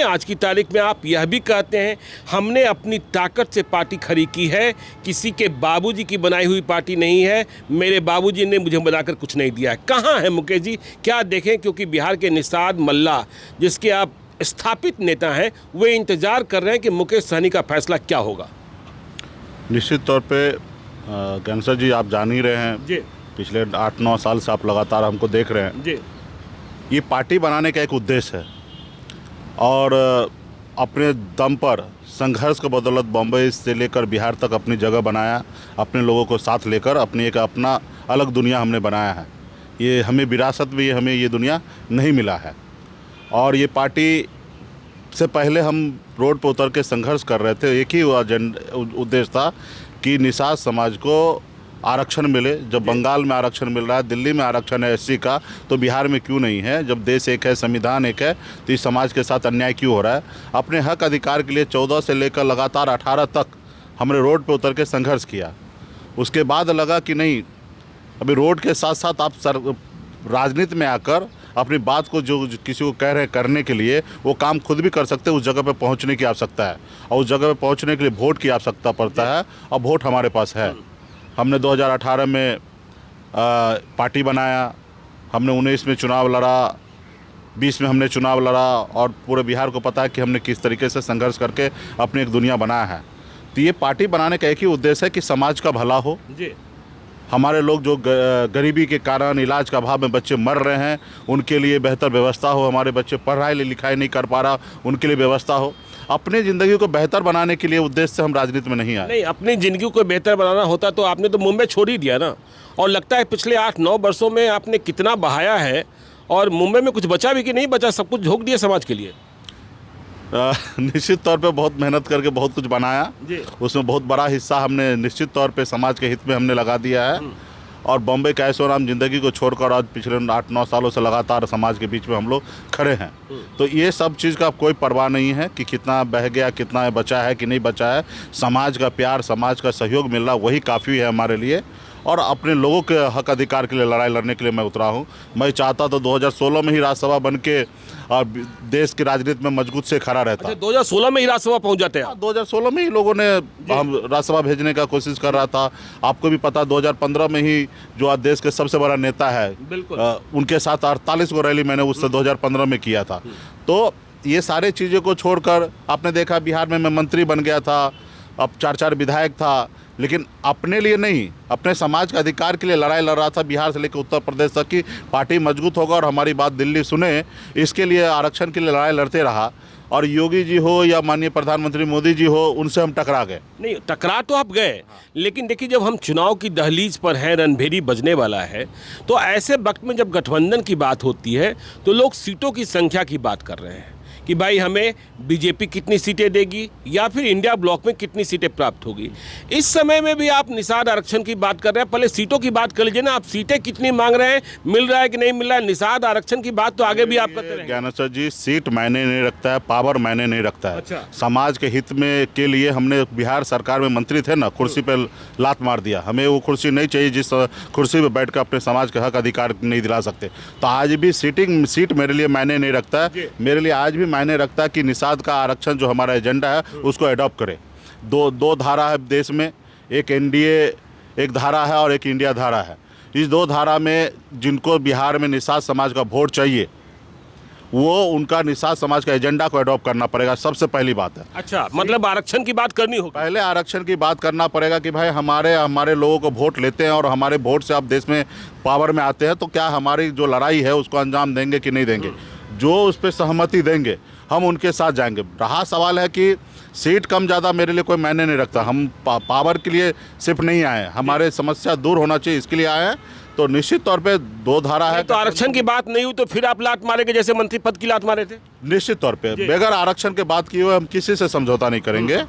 आज की तारीख में आप यह भी कहते हैं हमने अपनी ताकत से पार्टी खड़ी की है, किसी के बाबूजी की बनाई हुई पार्टी नहीं है, मेरे बाबूजी ने मुझे बनाकर कुछ नहीं दिया है। कहाँ है मुकेश जी, क्या देखें? क्योंकि बिहार के निषाद मल्ला जिसके आप स्थापित नेता हैं, वे इंतजार कर रहे हैं कि मुकेश सहनी का फैसला क्या होगा। निश्चित तौर पे कैंसर जी, आप जान ही रहे हैं जी, पिछले 8-9 साल से आप लगातार हमको देख रहे हैं जी। ये पार्टी बनाने का एक उद्देश्य है और अपने दम पर संघर्ष के बदौलत बम्बई से लेकर बिहार तक अपनी जगह बनाया, अपने लोगों को साथ लेकर अपनी एक अपना अलग दुनिया हमने बनाया है। ये हमें विरासत में हमें ये दुनिया नहीं मिला है। और ये पार्टी से पहले हम रोड पर उतर के संघर्ष कर रहे थे। एक ही उद्देश्य था कि निषाद समाज को आरक्षण मिले। जब बंगाल में आरक्षण मिल रहा है, दिल्ली में आरक्षण है एससी का, तो बिहार में क्यों नहीं है? जब देश एक है, संविधान एक है, तो इस समाज के साथ अन्याय क्यों हो रहा है? अपने हक अधिकार के लिए 14 से लेकर लगातार 18 तक हमने रोड पे उतर के संघर्ष किया। उसके बाद लगा कि नहीं, अभी रोड के साथ साथ आप राजनीति में आकर अपनी बात को जो किसी को कह रहे हैं करने के लिए, वो काम खुद भी कर सकते हैं। उस जगह पे पहुंचने की आवश्यकता है और उस जगह पे पहुंचने के लिए वोट की आवश्यकता पड़ता है और वोट हमारे पास है। हमने 2018 में पार्टी बनाया, हमने 19 में चुनाव लड़ा, 20 में हमने चुनाव लड़ा और पूरे बिहार को पता है कि हमने किस तरीके से संघर्ष करके अपनी एक दुनिया बनाया है। तो ये पार्टी बनाने का एक ही उद्देश्य है कि समाज का भला हो जी। हमारे लोग जो गरीबी के कारण, इलाज का अभाव में बच्चे मर रहे हैं, उनके लिए बेहतर व्यवस्था हो। हमारे बच्चे पढ़ाई लिखाई नहीं कर पा रहा, उनके लिए व्यवस्था हो। अपनी ज़िंदगी को बेहतर बनाने के लिए उद्देश्य से हम राजनीति में नहीं आए। नहीं, अपनी ज़िंदगी को बेहतर बनाना होता तो आपने तो मुंबई छोड़ ही दिया ना। और लगता है पिछले 8-9 वर्षों में आपने कितना बहाया है और मुंबई में कुछ बचा भी कि नहीं बचा, सब कुछ झोंक दिया समाज के लिए। निश्चित तौर पे बहुत मेहनत करके बहुत कुछ बनाया जी। उसमें बहुत बड़ा हिस्सा हमने निश्चित तौर पे समाज के हित में हमने लगा दिया है। और बॉम्बे का ऐशो आराम जिंदगी को छोड़कर आज पिछले 8-9 सालों से लगातार समाज के बीच में हम लोग खड़े हैं। तो ये सब चीज़ का कोई परवाह नहीं है कि कितना बह गया, कितना बचा है कि नहीं बचा है। समाज का प्यार, समाज का सहयोग मिल रहा, वही काफ़ी है हमारे लिए। और अपने लोगों के हक अधिकार के लिए लड़ाई लड़ने के लिए मैं उतरा हूँ। मैं चाहता तो 2016 में ही राज्यसभा बन के और देश की राजनीति में मजबूत से खड़ा रहता। अच्छा, 2016 में ही राज्यसभा पहुंच जाते हैं? 2016 में ही लोगों ने हम राज्यसभा भेजने का कोशिश कर रहा था। आपको भी पता, 2015 में ही जो आज देश के सबसे बड़ा नेता है, उनके साथ 48 को रैली मैंने उससे 2015 में किया था। तो ये सारे चीज़ों को छोड़कर आपने देखा बिहार में मैं मंत्री बन गया था, अब 4 विधायक था, लेकिन अपने लिए नहीं, अपने समाज के अधिकार के लिए लड़ाई लड़ रहा था। बिहार से लेकर उत्तर प्रदेश तक की पार्टी मजबूत होगा और हमारी बात दिल्ली सुने, इसके लिए आरक्षण के लिए लड़ाई लड़ते रहा। और योगी जी हो या माननीय प्रधानमंत्री मोदी जी हो, उनसे हम टकरा गए। नहीं, टकरा तो आप गए, लेकिन देखिए जब हम चुनाव की दहलीज पर हैं, रणभेरी बजने वाला है, तो ऐसे वक्त में जब गठबंधन की बात होती है तो लोग सीटों की संख्या की बात कर रहे हैं कि भाई हमें बीजेपी कितनी सीटें देगी या फिर इंडिया ब्लॉक में कितनी सीटें प्राप्त होगी। इस समय में भी आप निषाद आरक्षण की बात कर रहे हैं, पहले सीटों की बात कर लीजिए ना। आप सीटें कितनी मांग रहे हैं, मिल रहा है कि नहीं मिल रहा है? निषाद आरक्षण की बात तो आगे भी आप करते रहेंगे। ज्ञानेश्वर जी, सीट मायने नहीं रखता है, पावर मायने नहीं रखता है। अच्छा। समाज के हित में के लिए हमने बिहार सरकार में मंत्री थे ना, कुर्सी पर लात मार दिया। हमें वो कुर्सी नहीं चाहिए जिस कुर्सी पर बैठ कर अपने समाज के हक अधिकार नहीं दिला सकते। तो आज भी सीट मेरे लिए मायने नहीं रखता है। मेरे लिए आज भी मायने रखता है कि निषाद का आरक्षण जो हमारा एजेंडा है उसको अडॉप्ट करे। दो धारा है देश में, एक एनडीए एक धारा है और एक इंडिया धारा है। इस 2 धारा में जिनको बिहार में निषाद समाज का वोट चाहिए, वो उनका निषाद समाज का एजेंडा को अडॉप्ट करना पड़ेगा, सबसे पहली बात है। अच्छा, मतलब आरक्षण की बात करनी होगी। पहले आरक्षण की बात करना पड़ेगा कि भाई हमारे लोगों को वोट लेते हैं और हमारे वोट से आप देश में पावर में आते हैं, तो क्या हमारी जो लड़ाई है उसको अंजाम देंगे कि नहीं देंगे। जो उस पर सहमति देंगे हम उनके साथ जाएंगे। रहा सवाल है कि सीट कम ज़्यादा मेरे लिए कोई मायने नहीं रखता। हम पावर के लिए सिर्फ नहीं आए, हमारे समस्या दूर होना चाहिए इसके लिए आए हैं। तो निश्चित तौर पे 2 धारा है। तो आरक्षण की बात नहीं हुई तो फिर आप लात मारेंगे जैसे मंत्री पद की लात मारे थे? निश्चित तौर पे बगैर आरक्षण के बात किए हुए हम किसी से समझौता नहीं करेंगे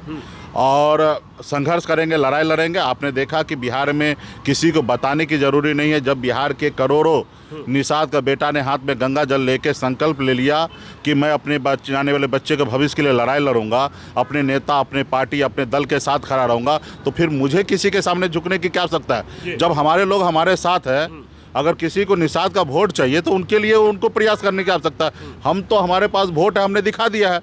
और संघर्ष करेंगे, लड़ाई लड़ेंगे। आपने देखा कि बिहार में किसी को बताने की जरूरी नहीं है। जब बिहार के करोड़ों निषाद का बेटा ने हाथ में गंगा जल लेके संकल्प ले लिया कि मैं अपने आने वाले बच्चे के भविष्य के लिए लड़ाई लड़ूंगा, अपने नेता, अपने पार्टी, अपने दल के साथ खड़ा रहूंगा, तो फिर मुझे किसी के सामने झुकने की क्या आवश्यकता है? जब हमारे लोग हमारे साथ है, अगर किसी को निषाद का वोट चाहिए तो उनके लिए उनको प्रयास करने की आवश्यकता है। हम तो, हमारे पास वोट है, हमने दिखा दिया है।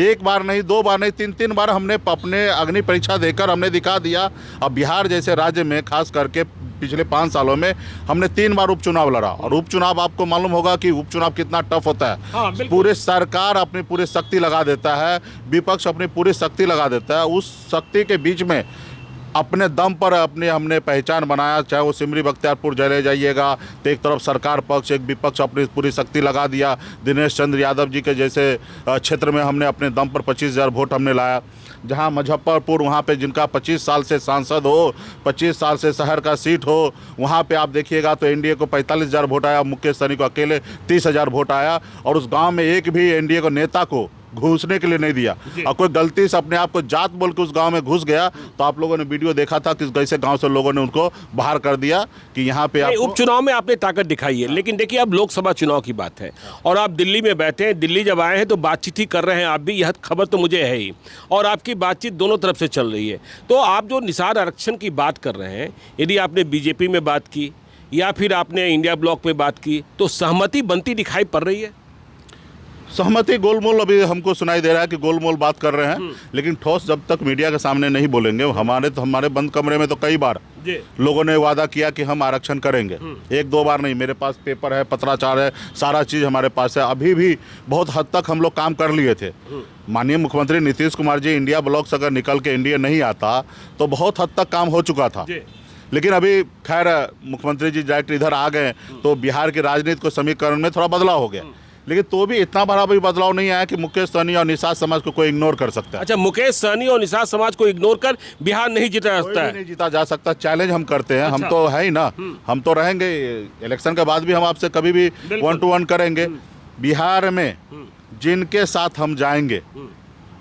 एक बार नहीं, 2 बार नहीं, 3 बार हमने अपने अग्नि परीक्षा देकर हमने दिखा दिया। अब बिहार जैसे राज्य में खास करके पिछले 5 सालों में हमने 3 बार उपचुनाव लड़ा, और उपचुनाव आपको मालूम होगा कि उपचुनाव कितना टफ होता है। हाँ, पूरे सरकार अपनी पूरी शक्ति लगा देता है, विपक्ष अपनी पूरी शक्ति लगा देता है। उस शक्ति के बीच में अपने दम पर हमने पहचान बनाया। चाहे वो सिमरी बख्तियारपुर चले जाइएगा तो एक तरफ सरकार पक्ष, एक विपक्ष अपनी पूरी शक्ति लगा दिया। दिनेश चंद्र यादव जी के जैसे क्षेत्र में हमने अपने दम पर 25,000 वोट हमने लाया। जहां मुजफ्फरपुर, वहां पे जिनका 25 साल से सांसद हो, 25 साल से शहर का सीट हो, वहां पे आप देखिएगा तो एनडीए को 45,000 वोट आया, मुकेश सहनी को अकेले 30,000 वोट आया। और उस गांव में एक भी एनडीए को नेता को घुसने के लिए नहीं दिया। और कोई गलती से अपने आप को जात बोल के उस गांव में घुस गया तो आप लोगों ने वीडियो देखा था कि कैसे गांव से लोगों ने उनको बाहर कर दिया कि यहाँ पे उपचुनाव में आपने ताकत दिखाई है। लेकिन देखिए, अब लोकसभा चुनाव की बात है और आप दिल्ली में बैठे हैं। दिल्ली जब आए हैं तो बातचीत ही कर रहे हैं आप भी, यह खबर तो मुझे है ही, और आपकी बातचीत दोनों तरफ से चल रही है। तो आप जो निषाद आरक्षण की बात कर रहे हैं, यदि आपने बीजेपी में बात की या फिर आपने इंडिया ब्लॉक में बात की तो सहमति बनती दिखाई पड़ रही है। सहमति गोलमोल अभी हमको सुनाई दे रहा है कि गोलमोल बात कर रहे हैं, लेकिन ठोस जब तक मीडिया के सामने नहीं बोलेंगे। हमारे बंद कमरे में तो कई बार लोगों ने वादा किया कि हम आरक्षण करेंगे। 1-2 बार नहीं, मेरे पास पेपर है, पत्राचार है, सारा चीज़ हमारे पास है। अभी भी बहुत हद तक हम लोग काम कर लिए थे। माननीय मुख्यमंत्री नीतीश कुमार जी इंडिया ब्लॉक से अगर निकल के एनडीए नहीं आता तो बहुत हद तक काम हो चुका था। लेकिन अभी खैर मुख्यमंत्री जी डायरेक्ट इधर आ गए तो बिहार की राजनीति को समीकरण में थोड़ा बदलाव हो गया। लेकिन तो भी इतना बड़ा भी बदलाव नहीं आया कि मुकेश सहनी और निषाद समाज को कोई इग्नोर कर सकता है। अच्छा, मुकेश सहनी और निषाद समाज को इग्नोर कर बिहार नहीं जीता जा सकता है? नहीं जीता जा सकता। चैलेंज हम करते हैं। अच्छा। हम तो है ही ना, हम तो रहेंगे। इलेक्शन के बाद भी हम आपसे कभी भी 1 to 1 करेंगे। बिहार में जिनके साथ हम जाएंगे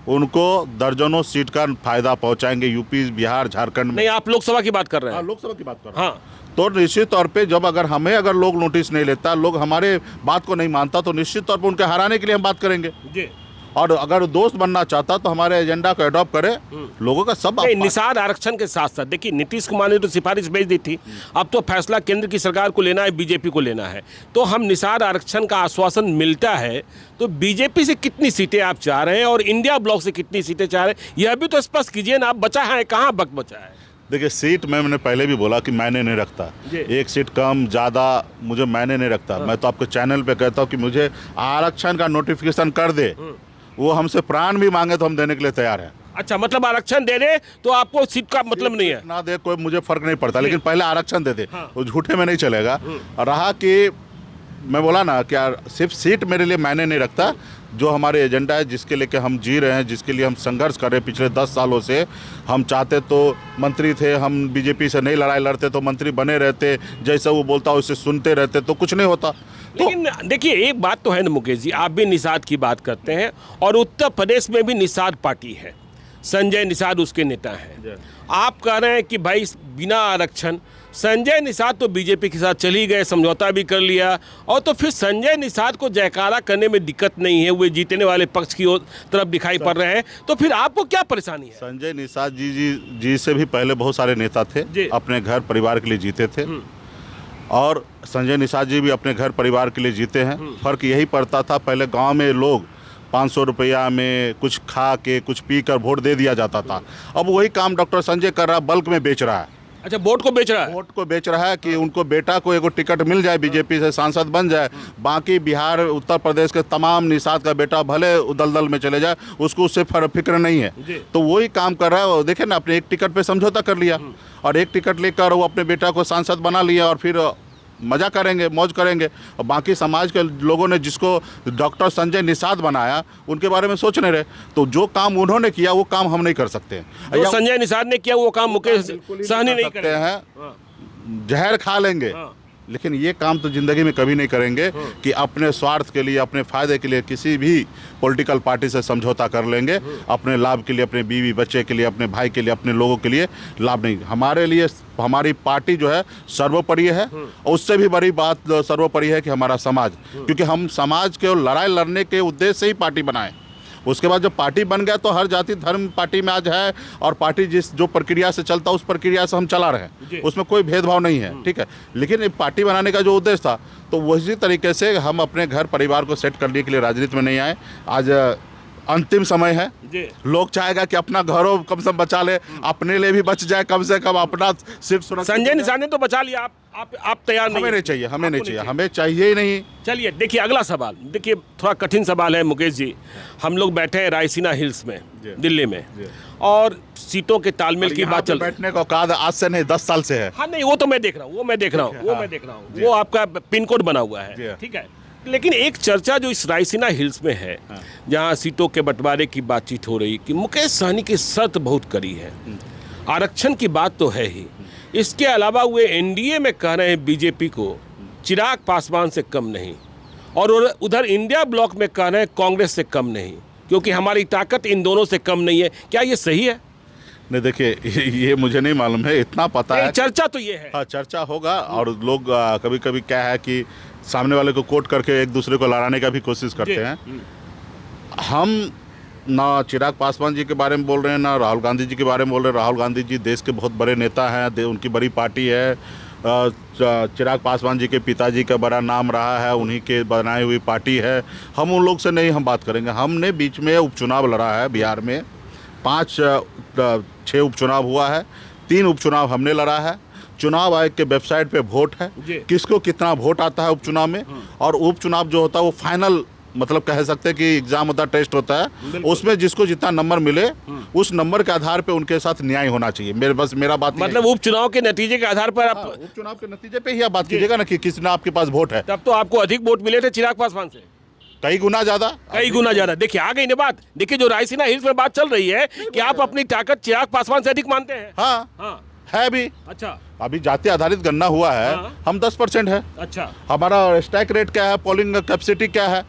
उनको दर्जनों सीट का फायदा पहुंचाएंगे। यूपी, बिहार, झारखंड में। नहीं, आप लोकसभा की बात कर रहे हैं? लोकसभा की बात कर रहे हैं। हाँ, तो निश्चित तौर पे जब अगर लोग नोटिस नहीं लेता, लोग हमारे बात को नहीं मानता, तो निश्चित तौर पे उनके हराने के लिए हम बात करेंगे जी। और अगर दोस्त बनना चाहता तो हमारे एजेंडा को अडॉप्ट करे। लोगों का सब निषाद आरक्षण के साथ साथ देखिए, नीतीश कुमार ने तो सिफारिश भेज दी थी, अब तो फैसला केंद्र की सरकार को लेना है, बीजेपी को लेना है। तो हम निषाद आरक्षण का आश्वासन मिलता है तो बीजेपी से कितनी सीटें आप चाह रहे हैं और इंडिया ब्लॉक से कितनी सीटें चाह रहे हैं, यह भी तो स्पष्ट कीजिए ना। आप बचा है कहाँ, वक्त बचा है? देखिए, सीट में मैंने पहले भी बोला कि मायने नहीं रखता। 1 सीट कम ज़्यादा मुझे मायने नहीं रखता। मैं तो आपके चैनल पे कहता हूँ कि मुझे आरक्षण का नोटिफिकेशन कर दे। वो हमसे प्राण भी मांगे तो हम देने के लिए तैयार हैं। अच्छा, मतलब आरक्षण दे दे तो आपको सीट का मतलब नहीं है? ना दे कोई मुझे फर्क नहीं पड़ता, लेकिन पहले आरक्षण दे दे। वो झूठे में नहीं चलेगा। रहा कि मैं बोला ना कि सिर्फ सीट मेरे लिए मायने नहीं रखता। जो हमारे एजेंडा है, जिसके लेके हम जी रहे हैं, जिसके लिए हम संघर्ष कर रहे हैं पिछले 10 सालों से। हम चाहते तो मंत्री थे, हम बीजेपी से नहीं लड़ाई लड़ते तो मंत्री बने रहते, जैसा वो बोलता वैसे सुनते रहते तो कुछ नहीं होता। लेकिन देखिए, एक बात तो है ना मुकेश जी, आप भी निषाद की बात करते हैं और उत्तर प्रदेश में भी निषाद पार्टी है, संजय निषाद उसके नेता हैं। आप कह रहे हैं कि भाई बिना आरक्षण, संजय निषाद तो बीजेपी के साथ चली गए, समझौता भी कर लिया, और तो फिर संजय निषाद को जयकारा करने में दिक्कत नहीं है, वे जीतने वाले पक्ष की तरफ दिखाई पड़ रहे हैं, तो फिर आपको क्या परेशानी है? संजय निषाद जी से भी पहले बहुत सारे नेता थे, अपने घर परिवार के लिए जीते थे, और संजय निषाद जी भी अपने घर परिवार के लिए जीते हैं। फर्क यही पड़ता था, पहले गाँव में लोग 500 रुपया में कुछ खा के कुछ पी कर वोट दे दिया जाता था। अब वही काम डॉक्टर संजय कर रहा है, बल्क में बेच रहा है। अच्छा, वोट को बेच रहा है? वोट को बेच रहा है कि उनको बेटा को एगो टिकट मिल जाए, बीजेपी से सांसद बन जाए। बाकी बिहार, उत्तर प्रदेश के तमाम निषाद का बेटा भले दलदल में चले जाए, उसको उससे फिक्र नहीं है। तो वही काम कर रहा है। देखे ना, अपने एक टिकट पे समझौता कर लिया और एक टिकट लेकर वो अपने बेटा को सांसद बना लिया और फिर मज़ा करेंगे, मौज करेंगे। और बाकी समाज के लोगों ने जिसको डॉक्टर संजय निषाद बनाया उनके बारे में सोच नहीं रहे। तो जो काम उन्होंने किया वो काम हम नहीं कर सकते हैं। जो संजय निषाद ने किया वो काम मुकेश सहनी नहीं करते हैं। जहर खा लेंगे, लेकिन ये काम तो ज़िंदगी में कभी नहीं करेंगे कि अपने स्वार्थ के लिए, अपने फ़ायदे के लिए किसी भी पॉलिटिकल पार्टी से समझौता कर लेंगे। अपने लाभ के लिए, अपने बीवी बच्चे के लिए, अपने भाई के लिए, अपने लोगों के लिए लाभ नहीं। हमारे लिए हमारी पार्टी जो है सर्वोपरि है, और उससे भी बड़ी बात सर्वोपरि है कि हमारा समाज, क्योंकि हम समाज के लड़ाई लड़ने के उद्देश्य से ही पार्टी बनाए। उसके बाद जब पार्टी बन गया तो हर जाति धर्म पार्टी में आज है, और पार्टी जिस जो प्रक्रिया से चलता उस प्रक्रिया से हम चला रहे हैं, उसमें कोई भेदभाव नहीं है, ठीक है। लेकिन ये पार्टी बनाने का जो उद्देश्य था, तो वही तरीके से हम अपने घर परिवार को सेट करने के लिए राजनीति में नहीं आए। आज अंतिम समय है, लोग चाहेगा कि अपना घरों कम से कम बचा ले, अपने लिए भी बच जाए, कम से कम अपना सीट सुरक्षित। संजय निषाद ने तो बचा लिया, आप तैयार नहीं? हमें नहीं चाहिए, हमें नहीं चाहिए, हमें चाहिए ही नहीं। चलिए देखिए अगला सवाल, देखिए थोड़ा कठिन सवाल है मुकेश जी। हम लोग बैठे हैं रायसीना हिल्स में दिल्ली में, और सीटों के तालमेल की बात चल रही है। बैठने का औकात आज से नहीं 10 साल से है। हाँ नहीं, वो तो मैं देख रहा हूँ, वो आपका पिन कोड बना हुआ है, ठीक है। लेकिन एक चर्चा जो इस रायसीना हिल्स में है, जहाँ सीटों के बंटवारे की बातचीत हो रही, कि मुकेश सहनी की शर्त बहुत कड़ी है, आरक्षण की बात तो है ही, इसके अलावा वे एनडीए में कह रहे हैं बीजेपी को चिराग पासवान से कम नहीं, और उधर इंडिया ब्लॉक में कह रहे हैं कांग्रेस से कम नहीं, क्योंकि हमारी ताकत इन दोनों से कम नहीं है। क्या ये सही है? नहीं देखिए, ये मुझे नहीं मालूम है, इतना पता है चर्चा तो ये है। हाँ, चर्चा होगा, और लोग कभी कभी क्या है कि सामने वाले को कोट करके एक दूसरे को लड़ाने का भी कोशिश करते हैं। हम ना चिराग पासवान जी के बारे में बोल रहे हैं, ना राहुल गांधी जी के बारे में बोल रहे हैं। राहुल गांधी जी देश के बहुत बड़े नेता हैं, उनकी बड़ी पार्टी है। चिराग पासवान जी के पिताजी का बड़ा नाम रहा है, उन्हीं के बनाई हुई पार्टी है। हम उन लोग से नहीं हम बात करेंगे। हमने बीच में उपचुनाव लड़ा है बिहार में, 5-6 उपचुनाव हुआ है, 3 उपचुनाव हमने लड़ा है। चुनाव आयोग के वेबसाइट पे वोट है, किसको कितना वोट आता है उपचुनाव में, और उपचुनाव जो होता है वो फाइनल मतलब कह सकते हैं कि एग्जाम होता है, टेस्ट होता है, उसमें जिसको जितना नंबर मिले उस नंबर के आधार पे उनके साथ न्याय होना चाहिए। मेरा बात मतलब उपचुनाव के नतीजे के आधार पर आप उपचुनाव के नतीजे पे ही आप बात कीजिएगा ना कि कितना आपके पास वोट है। तब तो आपको अधिक वोट मिले थे चिराग पासवान से, कई गुना ज्यादा। देखिए आ गई ना बात। देखिए जो रायसीना हिल्स में बात चल रही है कि आप अपनी ताकत चिराग पासवान से अधिक मानते हैं। हाँ है भी। अच्छा, अभी जाति आधारित गणना हुआ है, हम 10% है। अच्छा, हमारा स्टैक रेट क्या है, पोलिंग कैपेसिटी क्या है।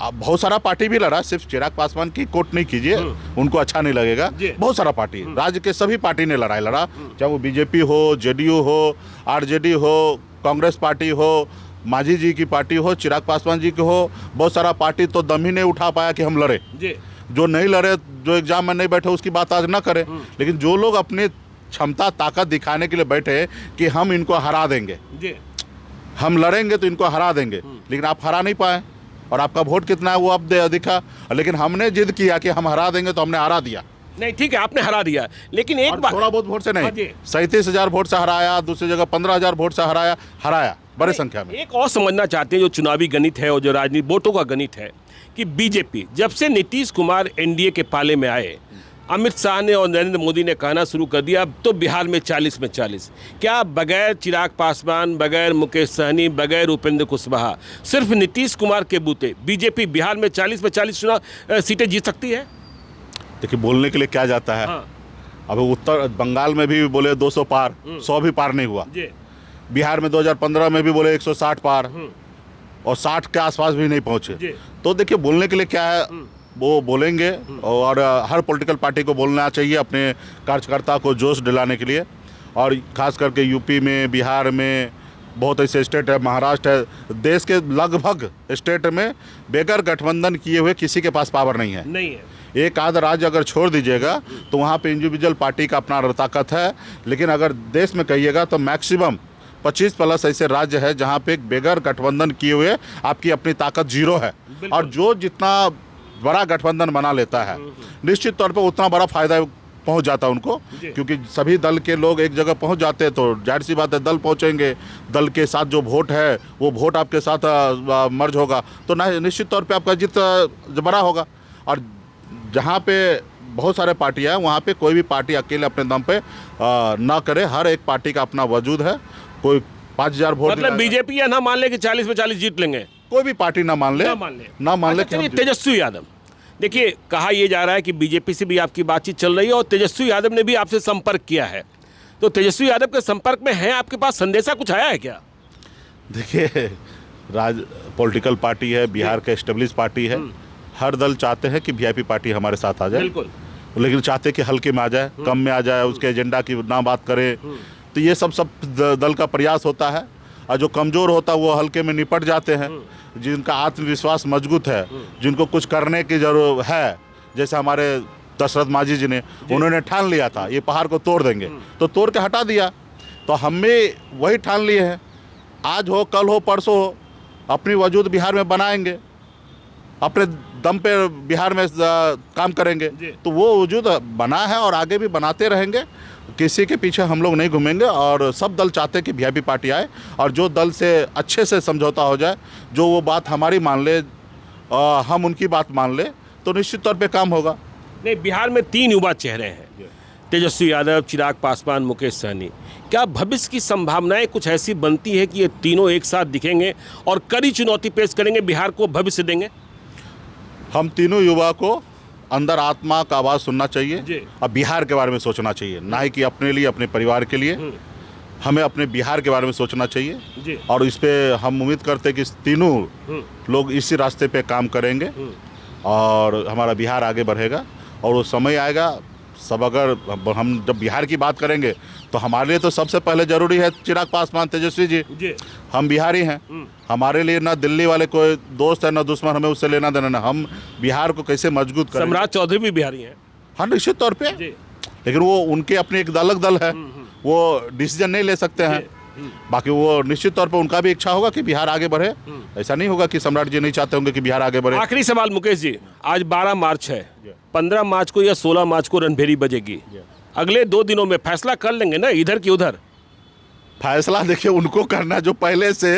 अब बहुत सारा पार्टी भी लड़ा, सिर्फ चिराग पासवान की कोट नहीं कीजिए, उनको अच्छा नहीं लगेगा। बहुत सारा पार्टी, राज्य के सभी पार्टी ने लड़ाई लड़ा, चाहे वो बीजेपी हो, जेडीयू हो, आरजेडी हो, कांग्रेस पार्टी हो, मांझी जी की पार्टी हो, चिराग पासवान जी की हो। बहुत सारा पार्टी तो दम ही नहीं उठा पाया कि हम लड़े। जो नहीं लड़े, जो एग्जाम में नहीं बैठे, उसकी बात आज ना करें। लेकिन जो लोग अपने क्षमता ताकत दिखाने के लिए बैठे कि हम इनको हरा देंगे, हम लड़ेंगे तो इनको हरा देंगे, लेकिन आप हरा नहीं पाए, और आपका वोट कितना है वो अब दिखा। लेकिन हमने जिद किया कि हम हरा देंगे तो हमने हरा दिया। नहीं ठीक है, आपने हरा दिया, लेकिन एक बात, थोड़ा बहुत वोट से नहीं, 37,000 वोट से हराया, दूसरी जगह 15,000 वोट से हराया बड़े संख्या में। एक और समझना चाहते हैं, जो चुनावी गणित है और जो राजनीति वोटों का गणित है, कि बीजेपी जब से नीतीश कुमार एनडीए के पाले में आए, अमित शाह ने और नरेंद्र मोदी ने कहना शुरू कर दिया अब तो बिहार में 40 में 40। क्या बगैर चिराग पासवान, बगैर मुकेश सहनी, बगैर उपेंद्र कुशवाहा, सिर्फ नीतीश कुमार के बूते बीजेपी बिहार में 40 में 40 सीटें जीत सकती है? देखिए, बोलने के लिए क्या जाता है। अब उत्तर बंगाल में भी बोले 200 पार, 100 भी पार नहीं हुआ। बिहार में 2015 में भी बोले 160 पार, और 60 के आसपास भी नहीं पहुंचे। तो देखिए, बोलने के लिए क्या है, वो बोलेंगे, और हर पॉलिटिकल पार्टी को बोलना चाहिए अपने कार्यकर्ता को जोश दिलाने के लिए। और खास करके यूपी में, बिहार में बहुत ऐसे स्टेट है, महाराष्ट्र है, देश के लगभग स्टेट में बगैर गठबंधन किए हुए किसी के पास पावर नहीं है। एक आध राज्य अगर छोड़ दीजिएगा तो वहाँ पे इंडिविजुअल पार्टी का अपना ताकत है। लेकिन अगर देश में कहिएगा तो मैक्सिमम 25+ ऐसे राज्य है जहाँ पे बगैर गठबंधन किए हुए आपकी अपनी ताकत 0 है। और जो जितना बड़ा गठबंधन बना लेता है, निश्चित तौर पे उतना बड़ा फायदा पहुंच जाता है उनको, क्योंकि सभी दल के लोग एक जगह पहुंच जाते हैं तो जाहिर सी बात है दल पहुंचेंगे, दल के साथ जो वोट है वो वोट आपके साथ मर्ज होगा, तो निश्चित तौर पे आपका जीत बड़ा होगा। और जहाँ पे बहुत सारे पार्टियाँ हैं, वहाँ पे कोई भी पार्टी अकेले अपने दम पे ना करे, हर एक पार्टी का अपना वजूद है। कोई 5,000 वोट, मतलब बीजेपी या ना मान ले कि 40 में 40 जीत लेंगे, कोई भी पार्टी ना मान ले। चलिए, तेजस्वी यादव, देखिए कहा यह जा रहा है कि बीजेपी से भी आपकी बातचीत चल रही है और तेजस्वी यादव ने भी आपसे संपर्क किया है, तो तेजस्वी यादव के संपर्क में हैं, आपके पास संदेशा कुछ आया है क्या? देखिए, पॉलिटिकल पार्टी है, बिहार का एस्टेब्लिश पार्टी है, हर दल चाहते हैं कि वीआईपी पार्टी हमारे साथ आ जाए, बिल्कुल, लेकिन चाहते कि हल्के में आ जाए, कम में आ जाए, उसके एजेंडा की ना बात करे। तो ये सब दल का प्रयास होता है। और जो कमज़ोर होता है वो हल्के में निपट जाते हैं। जिनका आत्मविश्वास मजबूत है, जिनको कुछ करने की जरूरत है, जैसे हमारे दशरथ मांझी जी ने, उन्होंने ठान लिया था ये पहाड़ को तोड़ देंगे, तो तोड़ के हटा दिया। तो हम भी वही ठान लिए हैं, आज हो कल हो परसों हो अपनी वजूद बिहार में बनाएंगे, अपने दम पे बिहार में काम करेंगे। तो वो वजूद बना है और आगे भी बनाते रहेंगे, किसी के पीछे हम लोग नहीं घूमेंगे। और सब दल चाहते हैं कि वीआईपी पार्टी आए और जो दल से अच्छे से समझौता हो जाए, जो वो बात हमारी मान ले, हम उनकी बात मान ले, तो निश्चित तौर पे काम होगा। नहीं, बिहार में 3 युवा चेहरे हैं, तेजस्वी यादव, चिराग पासवान, मुकेश सहनी। क्या भविष्य की संभावनाएं कुछ ऐसी बनती है कि ये तीनों एक साथ दिखेंगे और कड़ी चुनौती पेश करेंगे, बिहार को भविष्य देंगे? हम तीनों युवा को अंदर आत्मा का आवाज़ सुनना चाहिए और बिहार के बारे में सोचना चाहिए, ना ही कि अपने लिए, अपने परिवार के लिए। हमें अपने बिहार के बारे में सोचना चाहिए और इस पे हम उम्मीद करते हैं कि तीनों लोग इसी रास्ते पे काम करेंगे और हमारा बिहार आगे बढ़ेगा। और वो समय आएगा, सब अगर हम जब बिहार की बात करेंगे तो हमारे लिए तो सबसे पहले ज़रूरी है चिराग पासवान, तेजस्वी जी। हम बिहारी हैं, हमारे लिए ना दिल्ली वाले कोई दोस्त है ना दुश्मन, हमें उससे लेना देना ना। हम बिहार को कैसे मजबूत करें। सम्राट चौधरी भी बिहारी हैं। हाँ, निश्चित तौर पे, लेकिन वो उनके अपने एक अलग दल है, वो डिसीजन नहीं ले सकते हैं। बाकी वो निश्चित तौर पे उनका भी इच्छा होगा कि बिहार आगे बढ़े। ऐसा नहीं होगा कि सम्राट जी नहीं चाहते होंगे कि बिहार आगे बढ़े। आखिरी सवाल मुकेश जी, आज 12 मार्च है, 15 मार्च को या 16 मार्च को रणभेरी बजेगी। अगले 2 दिनों में फैसला कर लेंगे ना, इधर की उधर? फैसला देखिए उनको करना जो पहले से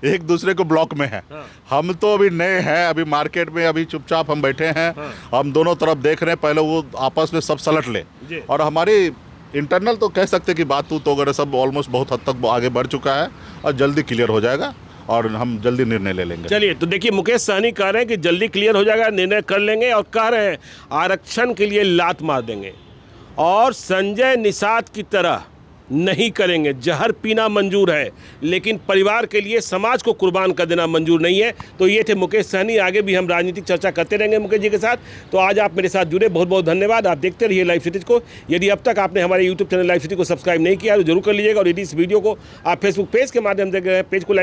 एक दूसरे को ब्लॉक में है। हम तो अभी नए हैं, अभी मार्केट में अभी चुपचाप हम बैठे हैं। हम दोनों तरफ देख रहे हैं, पहले वो आपस में सब सलट ले। और हमारी इंटरनल तो कह सकते कि बात तो वगैरह सब ऑलमोस्ट बहुत हद तक आगे बढ़ चुका है और जल्दी क्लियर हो जाएगा और हम जल्दी निर्णय ले लेंगे। चलिए, तो देखिए मुकेश सहनी कह रहे हैं कि जल्दी क्लियर हो जाएगा, निर्णय कर लेंगे और कह रहे हैं आरक्षण के लिए लात मार देंगे और संजय निषाद की तरह नहीं करेंगे। जहर पीना मंजूर है लेकिन परिवार के लिए, समाज को कुर्बान कर देना मंजूर नहीं है। तो ये थे मुकेश सहनी। आगे भी हम राजनीतिक चर्चा करते रहेंगे मुकेश जी के साथ। तो आज आप मेरे साथ जुड़े, बहुत बहुत धन्यवाद। आप देखते रहिए लाइव सिटीज को। यदि अब तक आपने हमारे यूट्यूब चैनल लाइव सिटी को सब्सक्राइब नहीं किया तो जरूर कर लीजिएगा और यदि इस वीडियो को आप फेसबुक पेज के माध्यम से देख रहे हैं, पेज को लाइक